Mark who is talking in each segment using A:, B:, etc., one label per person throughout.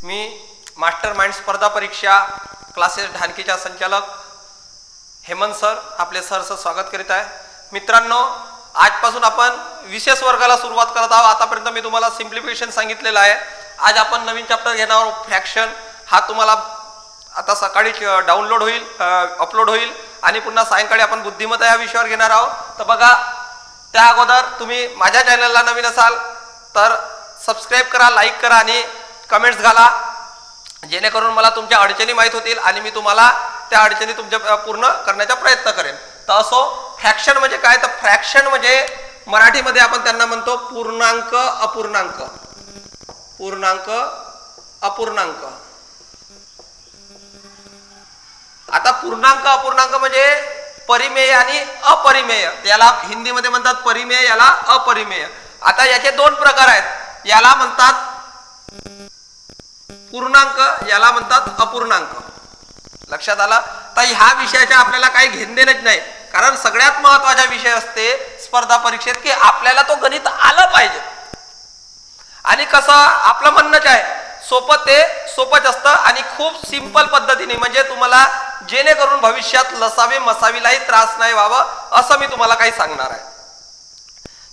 A: मी master mind स्पर्धा परीक्षा classes ढानकीचा संचालक हेमंत सर आपले सरचं स्वागत करीत आहे। मित्रांनो, आजपासून आपण विशेष वर्गाला सुरुवात करत आहोत। आतापर्यंत मी तुम्हाला सिम्प्लिफिकेशन सांगितलेलं आहे। आज आपण नवीन चॅप्टर घेणार आहोत फ्रॅक्शन। हा तुम्हाला आता सकाळी डाउनलोड होईल, अपलोड होईल आणि पुन्हा सायंकाळी आपण बुद्धिमत्ता या विषयावर घेणार आहोत। तर बघा, त्या अगोदर तुम्ही माझ्या चॅनलला नवीन असाल तर सबस्क्राइब करा, लाईक करा आणि कमेंट्स घाला, जेणेकरून मला तुमच्या अडचणी माहीत होतील आणि मी तुम्हाला त्या अडचणी तुमच्या पूर्ण करण्याचा प्रयत्न करेन। तर असो, फ्रॅक्शन म्हणजे काय? तर फ्रॅक्शन म्हणजे मराठीमध्ये आपण त्यांना म्हणतो पूर्णांक अपूर्णांक। पूर्णांक अपूर्णांक। आता पूर्णांक अपूर्णांक म्हणजे परिमेय आणि अपरिमेय। याला हिंदीमध्ये म्हणतात परिमेय, याला अपरिमेय। आता याचे दोन प्रकार आहेत, याला म्हणतात पूर्णांक, याला म्हणतात अपूर्णांक। लक्षात आला? तर ह्या विषयाच्या आपल्याला काही घेणदेणच नाही, कारण सगळ्यात महत्त्वाचा विषय असते स्पर्धा परीक्षेत की आपल्याला तो गणित आलं पाहिजे। आणि कसं आपलं म्हणणंच आहे, सोपं ते सोपंच असतं आणि खूप सिंपल पद्धतीने, म्हणजे तुम्हाला जेणेकरून भविष्यात लसावे मसावीलाही त्रास नाही व्हावं असं मी तुम्हाला काही सांगणार आहे।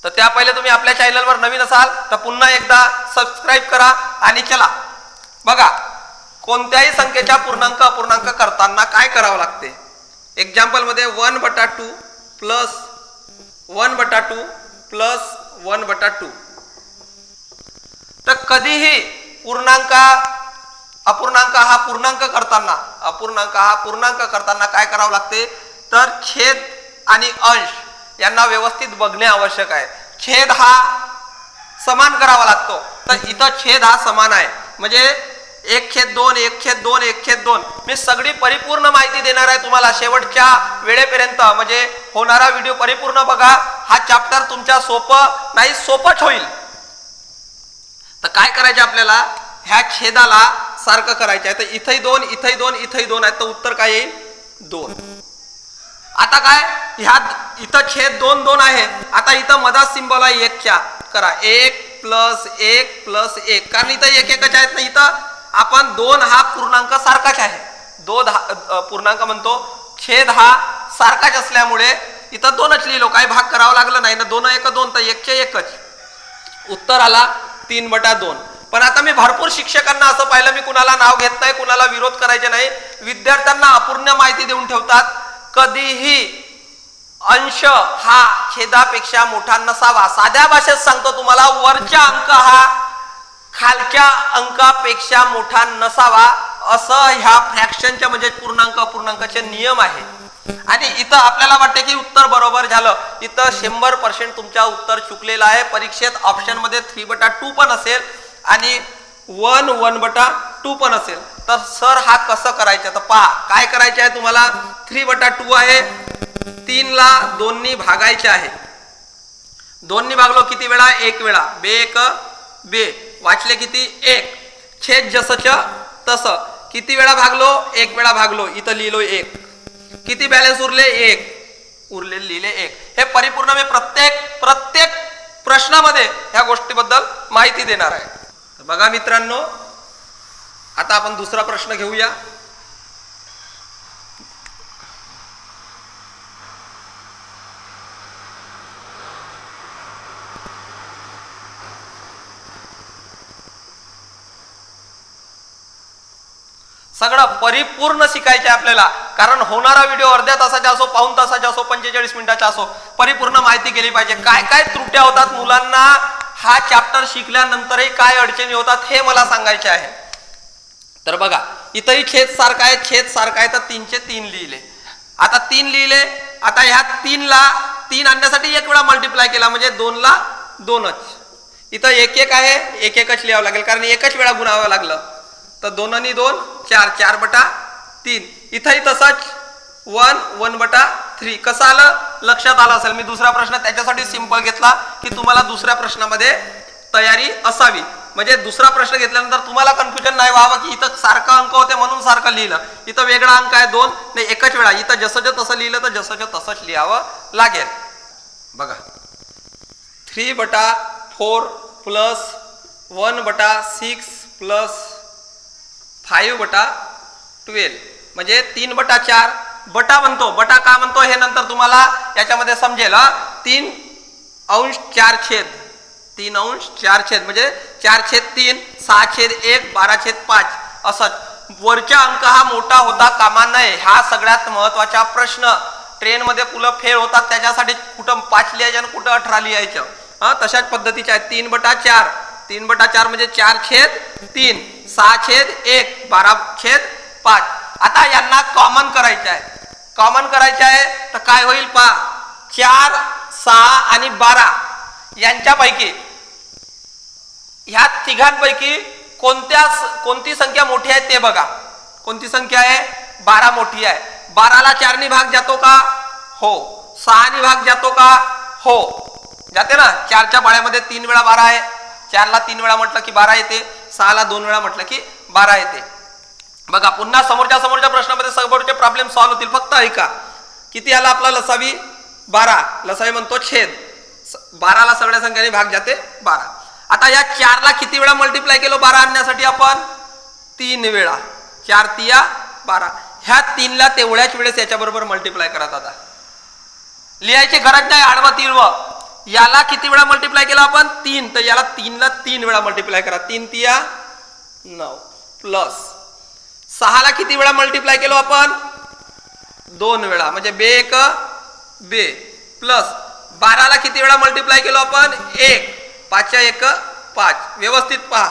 A: तर त्या पहिले तुम्ही आपल्या चॅनलवर नवीन असाल तर पुन्हा एकदा सबस्क्राइब करा आणि चला बघा, कोणत्याही संख्येच्या पूर्णांक अपूर्णांक करताना काय करावं लागते। एक्झाम्पल मध्ये 1/2 प्लस 1/2 प्लस 1/2। तर कधीही पूर्णांक अपूर्णांक हा पूर्णांक करताना काय करावं लागते? तर छेद आणि अंश यांना व्यवस्थित बघणे आवश्यक आहे। छेद हा समान करावा लागतो, तर इथं छेद हा समान आहे, म्हणजे 1/2 1/2 1/2। मी सगळी परिपूर्ण माहिती देणार आहे तुम्हाला शेवटच्या वेळेपर्यंत, म्हणजे होणारा व्हिडिओ परिपूर्ण बघा। हा चॅप्टर तुमच्या सोपं नाही, सोपंच होईल। तर काय करायचे आपल्याला? ह्या छेदाला सारखं करायचं आहे। तर इथंही 2 इथंही 2 इथंही 2 आहे, तर उत्तर काय येईल? 2। आता काय, ह्या इथं छेद 2 2 आहे, आता इथं मधात सिंबल आहे 1च्या, करा 1 + 1 + 1, कारण इथं 1 1च आहेत ना। इथं आपण 2 हा पूर्णांक सारखाच आहे, 2 पूर्णांक म्हणतो, छेद हा सारखाच असल्यामुळे इथं 2च लिहिलो, काही भाग करावा लागला नाही ना। 2 1 2, तर 1चे 1च उत्तर आला 3/2। पण आता मी भरपूर शिक्षकांना असं पाहिलं, मी कुणाला नाव घेत नाही, कुणाला विरोध करायचे नाही, विद्यार्थ्यांना अपूर्ण माहिती देऊन ठेवतात। कधीही अंश हा छेदापेक्षा मोठा नसावा। साध्या भाषेत सांगतो तुम्हाला, वरचा अंक हा खालच्या अंकापेक्षा मोठा नसावा, असं ह्या फ्रॅक्शनच्या म्हणजे पूर्णांक अपूर्णांकाचे नियम आहे। आणि इथं आपल्याला वाटते की उत्तर बरोबर झालं, इथं 100% तुमच्या उत्तर चुकलेलं आहे। परीक्षेत ऑप्शन मध्ये 3/2 पण असेल आणि 1/2 पण असेल। तर सर हा कसं करायचं? तर पहा, काय करायचं आहे तुम्हाला? 3/2 आहे, 3 ला 2 नी भागायचे आहे। 2 नी भागलो किती वेळा? 1 वेळा। 2 1 2, वाचले किती? 1। छेद जसंच्या तसं, किती वेळा भागलो? 1 वेळा भागलो, इथं लिहिलो 1। किती बॅलन्स उरले? 1 उरले, लिहिले 1। हे परिपूर्ण मी प्रत्येक प्रश्नामध्ये ह्या गोष्टीबद्दल माहिती देणार आहे। बघा मित्रांनो, आता आपण दुसरा प्रश्न घेऊया। सगळं परिपूर्ण शिकायचं आहे आपल्याला, कारण होणारा व्हिडिओ अर्ध्या तासाचा असो, पाऊण तासाचा असो, 45 मिनिटाचा असो, परिपूर्ण माहिती केली पाहिजे। काय काय त्रुट्या होतात मुलांना, हा चॅप्टर शिकल्यानंतरही काय अडचणी होतात हे मला सांगायचे आहे। तर बघा, इथंही छेद सारखा आहे, छेद सारखा आहे, तर 3चे 3 लिहिले। आता 3 लिहिले, आता ह्या 3 ला 3 आणण्यासाठी 1 वेळा मल्टिप्लाय केला, म्हणजे 2 ला 2च। इथं 1 1 आहे, 1 1च लिहावं लागेल, कारण 1च वेळा गुणावं लागलं। तर 2 आणि 2 4, 4/3। इथंही तसंच 1 1/3। कसं आलं? लक्षात आलं असेल। मी दुसरा प्रश्न त्याच्यासाठी सिंपल घेतला की तुम्हाला दुसऱ्या प्रश्नामध्ये तयारी असावी, म्हणजे दुसरा प्रश्न घेतल्यानंतर तुम्हाला कन्फ्युजन नाही व्हावं की इथं सारखा अंक होते म्हणून सारखं लिहिलं, इथं वेगळा अंक आहे 2 नाही, एकच वेळा। इथं जसंच्या तसं लिहिलं तर जसंच्या तसंच लिहावं लागेल। बघा, 3/4 + 1/6 + 5/12 म्हणजे 3/4 बटा म्हणतो. बटा का म्हणतो हे नंतर तुम्हाला याच्यामध्ये समजेल. 3/4 3/4 म्हणजे 4/3 6/1 12/5 असंच. वरचा अंक हा मोठा होता कामा नये. हा सगळ्यात महत्वाचा प्रश्न. ट्रेनमध्ये पुलं फेल होतात त्याच्यासाठी कुठं 5 लिहायचं आणि कुठं 18 लिहायचं. तशाच पद्धतीचे आहे. 3/4 3/4 म्हणजे 4/3 6/1 12/5. आता यांना कॉमन करायचं आहे. कॉमन करायचं आहे तर काय होईल पहा. 4 6 आणि 12 यांच्यापैकी ह्या तिघांपैकी कोणती संख्या मोठी आहे ते बघा. कोणती संख्या आहे. 12 मोठी आहे. 12ला 4 ने भाग जातो का. हो. 6 ने भाग जातो का. हो जाते ना. 4च्या पाड्यामध्ये 3 वेळा 12 आहे. 4ला 3 वेळा म्हटलं की 12 येते. 6ला 2 वेळा म्हटलं की 12 येते. बघा पुन्हा समोरच्या प्रश्नामध्ये समोरचे प्रॉब्लेम सॉल्व्ह होतील. फक्त ऐका. किती आला आपला लसावी 12. लसावी म्हणतो छेद. 12ला सगळ्या संख्येने भाग जाते 12. आता या 4ला किती वेळा मल्टिप्लाय केलं 12 आणण्यासाठी आपण 3 वेळा. 4 3 12. ह्या 3ला तेवढ्याच वेळेस याच्या बरोबर मल्टिप्लाय करा. आता लिहायची गरज नाही. आडवा तिळवं. याला किती वेळा मल्टिप्लाय केला आपण 3. तर याला 3ला 3 वेळा मल्टिप्लाय करा. 3 3 9 प्लस 6ला किती वेळा मल्टिप्लाय केलो आपण 2 वेळा म्हणजे 2 1 2 प्लस 12ला किती वेळा मल्टिप्लाय केलो आपण 1. 5 1 5. व्यवस्थित पहा.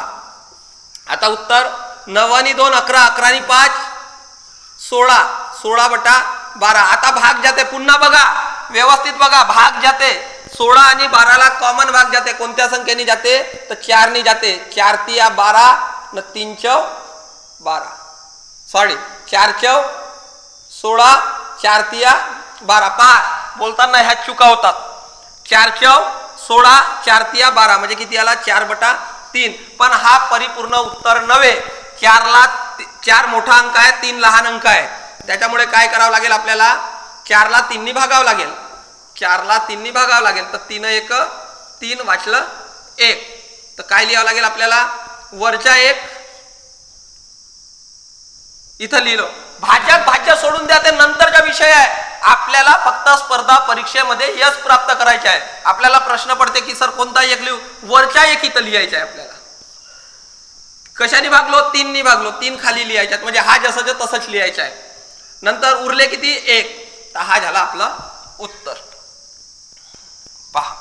A: आता उत्तर 9 आणि 2 11 11 आणि 5 16 16/12. आता भाग जाते. पुन्हा बघा व्यवस्थित बघा. भाग जाते 16 आणि 12ला कॉमन भाग जाते. कोणत्या संख्येने जाते तर 4 ने जाते. 4 3 12 न 3 12 सॉरी 4 16 4 3 12. पहा बोलताना ह्या चुका होतात. 4 16 4 3 12 म्हणजे किती आला 4/3. पण हा परिपूर्ण उत्तर नव्हे. 4ला 4 मोठा अंक आहे 3 लहान अंक आहे. त्याच्यामुळे काय करावं लागेल आपल्याला 4ला 3 ने भागावं लागेल. 4ला 3 ने भागावं लागेल. तर 3 1 3 वाचलं 1. तर काय लिहावं लागेल आपल्याला वरच्या 1 इथं लिहिलं. भाज्य सोडून द्या. ते नंतरचा विषय आहे. आपल्याला फक्त स्पर्धा परीक्षेमध्ये यश प्राप्त करायचे आहे. आपल्याला प्रश्न पडते की सर कोणता 1 लिहू. वरच्या 1 इथं लिहायचा आहे आपल्याला. कशाने भागलो 3 ने भागलो. 3 खाली लिहायच्यात म्हणजे हा जसं तसंच लिहायचं आहे. नंतर उरले किती 1. तर हा झाला आपला उत्तर. पहा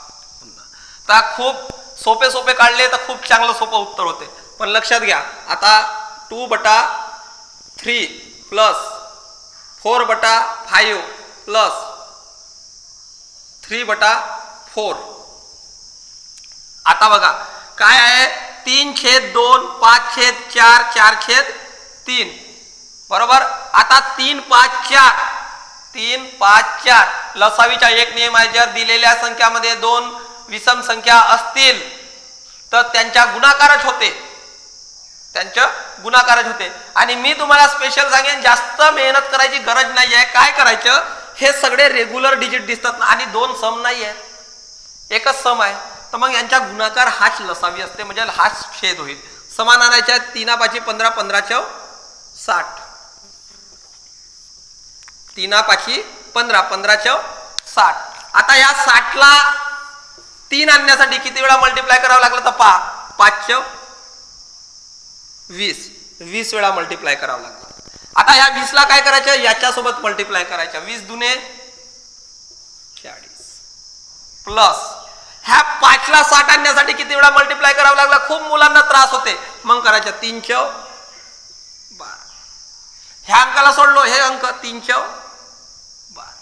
A: तर खूप सोपे काढले तर खूप चांगलं सोपं उत्तर होते. पण लक्षात घ्या आता 2/3 प्लस 4/5 प्लस 3/4. आता बघा काय आहे 3/2 5/4 4/3 बरोबर. आता 3 5 4 3 5 4 लसावीचा एक नियम आहे. जर दिलेल्या संख्यामध्ये 2 विषम संख्या असतील तर त्यांच्या गुणाकारच होते. आणि मी तुम्हाला स्पेशल सांगेन जास्त मेहनत करायची गरज नाही आहे. काय करायचं हे सगळे रेग्युलर डिजिट दिसतात आणि 2 सम नाही आहेत. एकच सम आहे. तर मग यांच्या गुणाकार हाच लसावी असते म्हणजे हाच छेद होईल. समान आणायच्या 3 5 15 15 60 3 5 15 15 60. आता या 60ला 3 आणण्यासाठी किती वेळा मल्टिप्लाय करावं लागलं तर पहा 5 20 20 वेळा मल्टिप्लाय करावं लागलं. आता ह्या 20ला काय करायचं याच्यासोबत मल्टिप्लाय करायचं. 20 दुने 40 प्लस ह्या 5ला 60 आणण्यासाठी किती वेळा मल्टिप्लाय करावं लागला. खूप मुलांना त्रास होते. मग करायचं 3 12. ह्या अंकाला सोडलो हे अंक 3 12.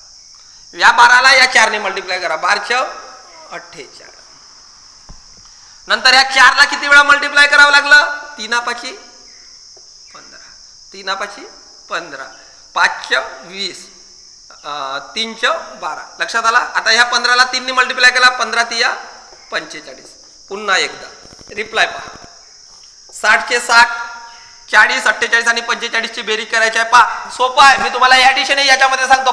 A: या 12ला या 4 ने मल्टिप्लाय करा 12 48. नंतर या 4ला किती वेळा मल्टिप्लाय करावं लागलं 3 5 15 3 5 15 5 20 3 12. लक्षात आला. आता ह्या 15ला 3 ने मल्टिप्लाय केला 15 3 45. पुन्हा एकदा रिप्लाय पहा 60 60 40 48 आणि 45 ची बेरीज करायची आहे. पहा सोपं आहे. मी तुम्हाला या ऍडिशन याच्यामध्ये सांगतो.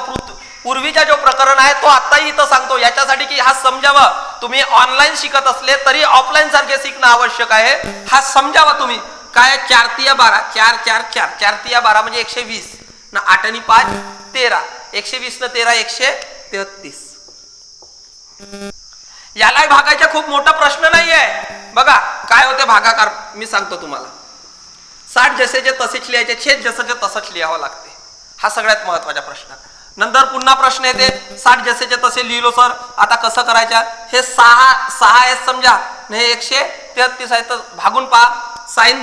A: पूर्वीचा जो प्रकरण आहे तो आताही इथं सांगतो याच्यासाठी की हा समजावं. तुम्ही ऑनलाईन शिकत असले तरी ऑफलाईन सारखे शिकणं आवश्यक आहे. हा समजावा तुम्ही. काय 4 तिया 12, 4 4 4, 4 तिया 12 म्हणजे 120 ना 8 आणि 5 13, 120 न 13 133. याला भागायचा खूप मोठा प्रश्न नाही आहे. बघा काय होते भागाकार मी सांगतो तुम्हाला. 60 जसेचे तसेच लिहायचे, छेद जसेचे तसंच लिहावं लागते. हा सगळ्यात महत्वाचा प्रश्न. नंतर पुन्हा प्रश्न येते 60 जसेचे तसे लिहिलो सर, आता कसं करायचं. हे 6 आहे समजा, हे 133 आहे तर भागून पहा. साइन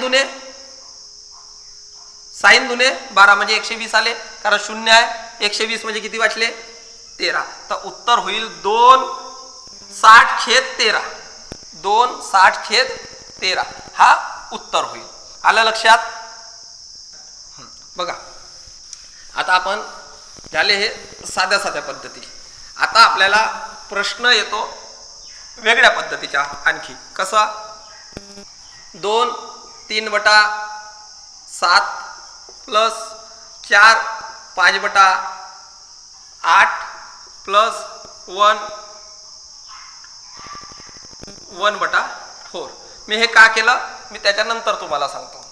A: दुने 12 म्हणजे 120 आले, कारण 0 आहे. 120 म्हणजे किती वाचले 13. तर उत्तर होईल 260/13. 260/13 हा उत्तर होईल. आलं लक्षात. बघा आता आपण झाले हे साध्या साध्या पद्धती. आता आपल्याला प्रश्न येतो वेगळ्या पद्धतीच्या आणखी. कसा 2 3/7 प्लस 4 5/8 प्लस 1 1/4. मी हे का केलं मी त्याच्यानंतर तुम्हाला सांगतो.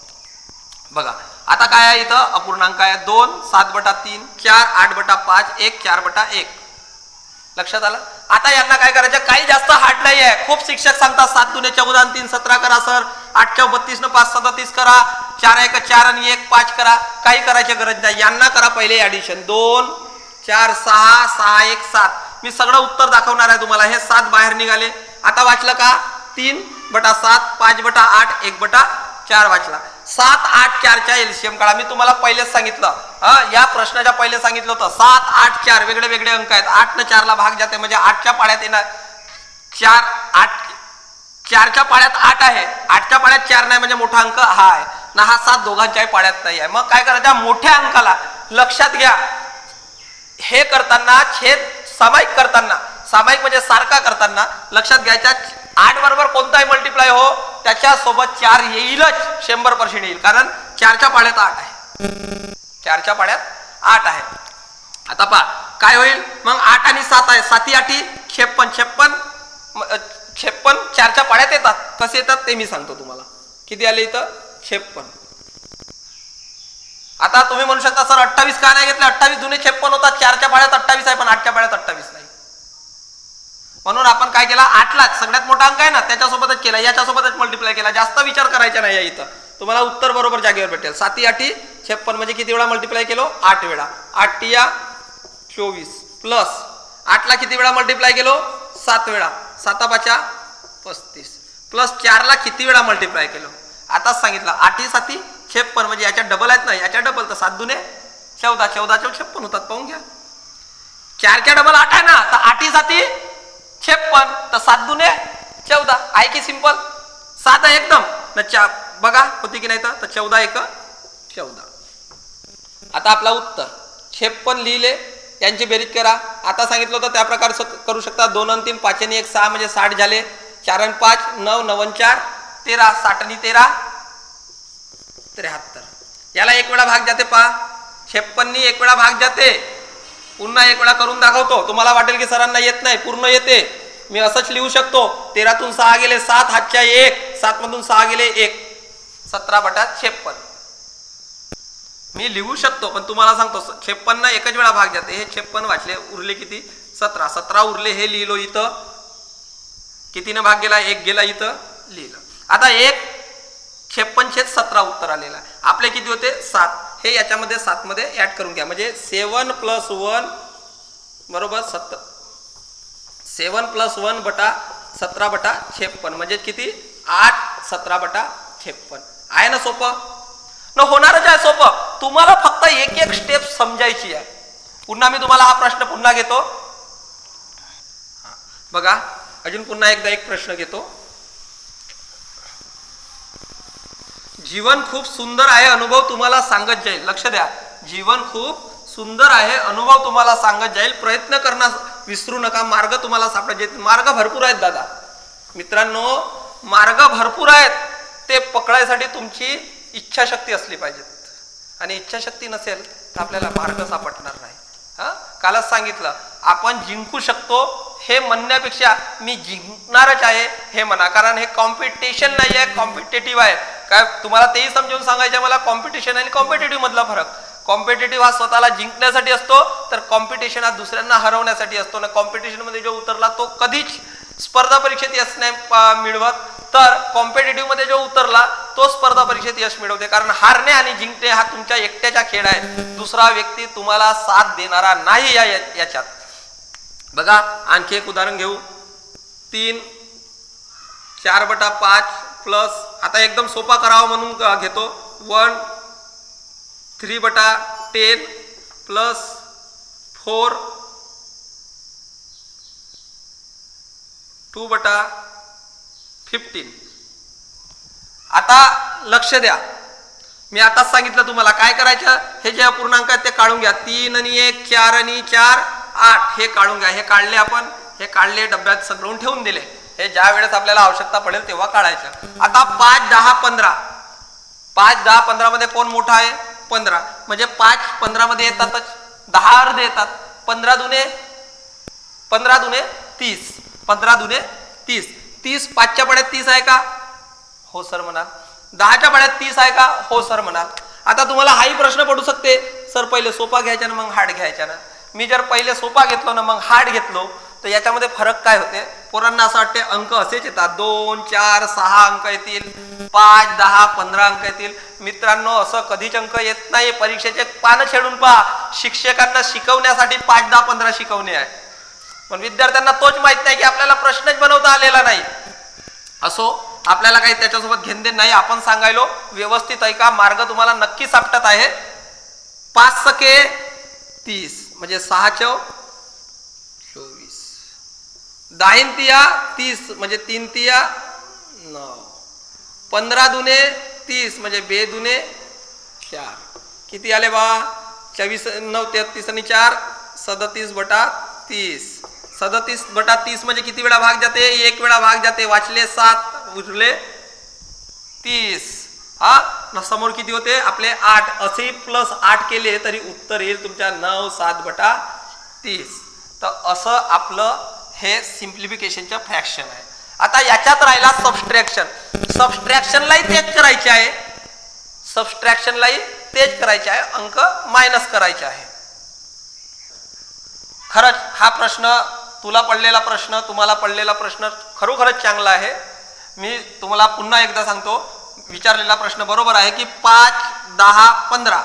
A: बघा आता काय आहे, इथं अपूर्णांक आहे 2 7/3 4 8/5 1 4/1. लक्षात आलं. आता यांना काय करायचं, काही जास्त हार्ड नाही आहे. खूप शिक्षक सांगतात 7 दुने 14 आणि 3 17 करा सर, 8 × 32 न 5 37 करा, 4 1 4 आणि 1 5 करा. काही करायची गरज नाही. यांना करा पहिले ऍडिशन. 2 4 6 6 1 7. मी सगळं उत्तर दाखवणार आहे तुम्हाला. हे 7 बाहेर निघाले. आता वाचलं का 3/7 5/8 1/4 वाचला. 7 8 4 च्या एलसीएम काढा. मी तुम्हाला पहिलेच सांगितलं, या प्रश्नाच्या पहिले सांगितलं होतं 7 8 4 वेगळे वेगळे अंक आहेत. 8 न 4 ला भाग जाते म्हणजे 8 च्या पाड्यात येणार 4 8 4 च्या पाड्यात 8 आहे, 8 च्या पाड्यात 4 नाही म्हणजे मोठा अंक हा आहे ना. हा 7 दोघांच्याही पाड्यात नाही आहे. मग काय करायचं, मोठ्या अंकाला लक्षात घ्या. हे करताना छेद सामायिक करताना, सामायिक म्हणजे सारखा करताना लक्षात घ्यायचा 8 बरोबर कोणताही मल्टिप्लाय हो त्याच्यासोबत 4 येईलच, 100% येईल. कारण 4 च्या पाड्यात 8 आहे. 4 च्या पाड्यात 8 आहे. आता पहा काय होईल मग. 8 आणि 7 आहे, 7 8 56 4 च्या पाड्यात येतात. कसे येतात ते मी सांगतो तुम्हाला. किती आले इथं 56. आता तुम्ही म्हणू शकता सर 28 का नाही घेतलं. 28 दुने 56 होतात. 4 च्या पाड्यात 28 आहे पण 8 च्या पाड्यात 28 नाही. म्हणून आपण काय केला 8 ला सगळ्यात मोठा अंक आहे ना त्याच्यासोबतच केला, याच्यासोबतच मल्टिप्लाय केला. जास्त विचार करायचा नाही. इथं तुम्हाला उत्तर बरोबर जागेवर भेटेल. 7 8 56 म्हणजे किती वेळा मल्टिप्लाय केलो 8 वेळा. 8 × 24 प्लस 8 ला किती वेळा मल्टिप्लाय केलो 7 वेळा. 7 5 35 प्लस 4 ला किती वेळा मल्टिप्लाय केलो आताच सांगितलं. 8 7 56 म्हणजे याच्या डबल आहेत ना, याच्या डबल तर 7 दुने 14 14 चे 56 होतात. पाहून घ्या. 4 च्या डबल 8 आहे ना, तर 8 7 56 तर 7 दुने 14 आहे की सिंपल. साधा एकदम. बघा होती की नाही तर 14 1 14. आता आपला उत्तर 56 लिहिले, यांची बेरीज करा. आता सांगितलं होतं त्या प्रकारे करू शकता. 2 आणि 3 5 आणि 1 6 म्हणजे 60 झाले. 4 आणि 5 9 9 आणि 4 13 60 आणि 13 73. याला एक वेळा भाग जाते पहा. 56 एक वेळा भाग जाते. पुन्हा एक वेळा करून दाखवतो. तुम्हाला वाटेल की सरांना येत नाही, पूर्ण येते. मी असंच लिहू शकतो. 13 तून 6 गेले 7 हातच्या 1, 7 मधून 6 गेले 1, 17/56 मी लिहू शकतो. पण तुम्हाला सांगतो 56 एकच वेळा भाग जाते. हे 56 वाचले, उरले किती 17. 17 उरले, हे लिहिलो इथं. कितीने भाग गेला 1 गेला इथं लिहिलं. आता 1 56/17 उत्तर आलेला. आपले किती होते 7. हे याच्यामध्ये 7 मध्ये ऍड करून घ्या म्हणजे 7 + 1 बरोबर 7. 7 + 1/17/56 म्हणजे किती 8 17/56. आहे ना सोपं न. होणारच आहे सोपं. तुम्हाला फक्त एक एक स्टेप समजायची आहे. पुन्हा मी तुम्हाला हा प्रश्न पुन्हा घेतो. बघा अजून पुन्हा एकदा एक प्रश्न घेतो. जीवन खूप सुंदर आहे, अनुभव तुम्हाला सांगत जाईल. लक्ष द्या. जीवन खूप सुंदर आहे, अनुभव तुम्हाला सांगत जाईल. प्रयत्न करणं विसरू नका. मार्ग तुम्हाला सापडेल. मार्ग भरपूर आहेत दादा मित्रांनो, मार्ग भरपूर आहेत. ते पकडायसाठी तुमची इच्छाशक्ती असली पाहिजे. आणि इच्छाशक्ती नसेल तर आपल्याला मार्ग सापडणार नाही. कालच सांगितलं आपण जिंकू शकतो हे म्हणण्यापेक्षा मी जिंकणारच आहे हे म्हणा. कारण हे कॉम्पिटिशन नाही आहे, कॉम्पिटेटिव्ह आहे. काय तुम्हाला तेही समजावून सांगायचं मला कॉम्पिटिशन आणि कॉम्पिटेटिव्ह मधला फरक. कॉम्पिटेटिव्ह हा स्वतःला जिंकण्यासाठी असतो, तर कॉम्पिटिशन हा दुसऱ्यांना हरवण्यासाठी असतो ना. कॉम्पिटिशन मध्ये जो उतरला तो कधीच स्पर्धा परीक्षेत यश नाही मिळवत, तर कॉम्पिटेटिव्ह मध्ये जो उतरला तो स्पर्धा परीक्षेत यश मिळवते. कारण हारणे आणि जिंकणे हा तुमच्या एकट्याचा खेळ आहे, दुसरा व्यक्ती तुम्हाला साथ देणारा नाही याच्यात. बघा आणखी एक उदाहरण घेऊ. 3 4/5 प्लस, आता एकदम सोपा करावा म्हणून घेतो, 1 3/10 प्लस 4 2/15. आता लक्ष द्या, मी आताच सांगितलं तुम्हाला काय करायचं. हे जे अपूर्णांक आहेत ते काढून घ्या. 3 आणि 1 4 आणि 4 8 हे काढून घ्या. हे काढले आपण, हे काढले डब्यात सगळून ठेवून दिले. हे ज्या वेळेस आपल्याला आवश्यकता पडेल तेव्हा काढायचं. आता 5 10 15, 5 10 15 मध्ये कोण मोठा आहे? 15. म्हणजे 5 15 मध्ये येतातच, 10 अर्धे येतात. 15 दुने 30, 15 दुने 30. 30 5च्या पाड्यात 30 आहे का? हो सर म्हणाल. 10च्या पाड्यात 30 आहे का? हो सर म्हणाल. आता तुम्हाला हाही प्रश्न पडू शकते, सर पहिले सोपा घ्यायचा ना मग हार्ड घ्यायचा ना. मी जर पहिले सोपा घेतलो ना मग हार्ड घेतलो तर याच्यामध्ये फरक काय होते? पोरांना असं वाटते अंक असेच येतात, 2 4 6 अंक येतील, 5 10 15 अंक येतील. मित्रांनो असं कधीच अंक येत नाही. परीक्षेचे पानं छेडून पहा. शिक्षकांना शिकवण्यासाठी 5 10 15 शिकवणे आहे, पण विद्यार्थ्यांना तोच माहित नाही की आपल्याला प्रश्नच बनवता आलेला नाही. असो, आपल्याला काही त्याच्यासोबत घेणदेण नाही. आपण सांगायलो व्यवस्थित ऐका, मार्ग तुम्हाला नक्की सापटत आहे. 5 सके 30 म्हणजे 6 चौ 24, 10 तिया 30 म्हणजे 3 तिया 9, 15 दुने 30 म्हणजे 2 दुने 4. किती आले बा? 24 9 33 आणि 4 37/30. 37/30 म्हणजे किती वेळा भाग जाते? 1 वेळा भाग जाते. वाचले 7 उरले 30. हा समोर किती होते आपले? 8. असे प्लस 8 केले तरी उत्तर येईल तुमच्या 9 7/30. तर असं आपलं हे सिम्प्लिफिकेशनचं फ्रॅक्शन आहे. आता याच्यात राहिला सबस्ट्रॅक्शन. सबस्ट्रॅक्शनलाही तेच करायचे आहे, सबस्ट्रॅक्शनलाही तेच करायचे आहे, अंक मायनस करायचे आहे. खरंच हा प्रश्न तुला पडलेला प्रश्न, तुम्हाला पडलेला प्रश्न खरोखरच चांगला आहे. मी तुम्हाला पुन्हा एकदा सांगतो, विचारलेला प्रश्न बरोबर आहे की 5 10 15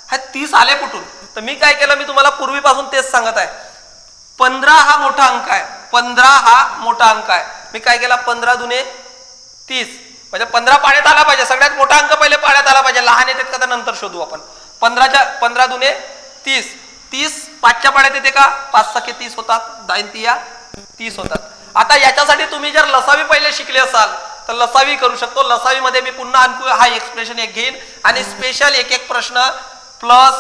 A: हे 30 आले कुठून? तर मी काय केलं, मी तुम्हाला पूर्वीपासून तेच सांगत आहे, 15 हा मोठा अंक आहे. 15 हा मोठा अंक आहे. मी काय केला, 15 दुने 30 म्हणजे 15 पाड्यात आला पाहिजे. सगळ्यात मोठा अंक पहिले पाड्यात आला पाहिजे. लहान येतात का तर नंतर शोधू आपण. 15 दुने 30. 30 5च्या पाड्यात येते का? 5 सके 30 होतात, 10 तिया 30 होतात. आता याच्यासाठी तुम्ही जर लसावी पहिले शिकले असाल तर लसावी करू शकतो. लसावी मध्ये मी पुन्हा आणखी हा एक्सप्रेशन एक घेईन आणि स्पेशल एक एक प्रश्न प्लस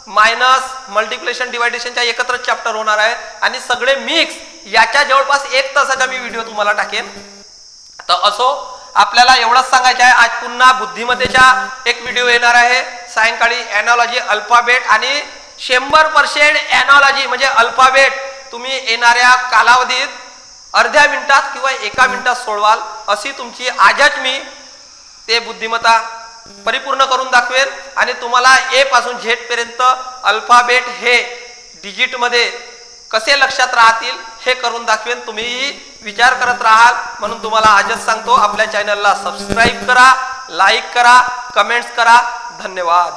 A: मायनस मल्टिप्लिकेशन डिवायडेशनच्या एकत्रच चॅप्टर होणार आहे आणि सगळे मिक्स. याच्या जवळपास 1 तासाचा मी व्हिडिओ तुम्हाला टाकेन. तर असो, आपल्याला एवढंच सांगायचं आहे. आज पुन्हा बुद्धिमत्तेचा एक व्हिडिओ येणार आहे सायंकाळी. एनॉलॉजी अल्फाबेट आणि 100% एनॉलॉजी म्हणजे अल्फाबेट तुम्ही येणाऱ्या कालावधीत अर्ध्या मिनिटात किंवा 1 मिनिटात सोडवाल, अशी तुमची आजच मी ते बुद्धिमत्ता परिपूर्ण करून दाखवेल. आणि तुम्हाला ए पासून झेड पर्यंत अल्फाबेट हे डिजिट मध्ये कसे लक्षात राहतील हे करून दाखवेन. तुम्ही विचार करत राहाल म्हणून तुम्हाला आजच सांगतो, आपल्या चॅनलला सबस्क्राईब करा, लाईक करा, कमेंट्स करा. धन्यवाद.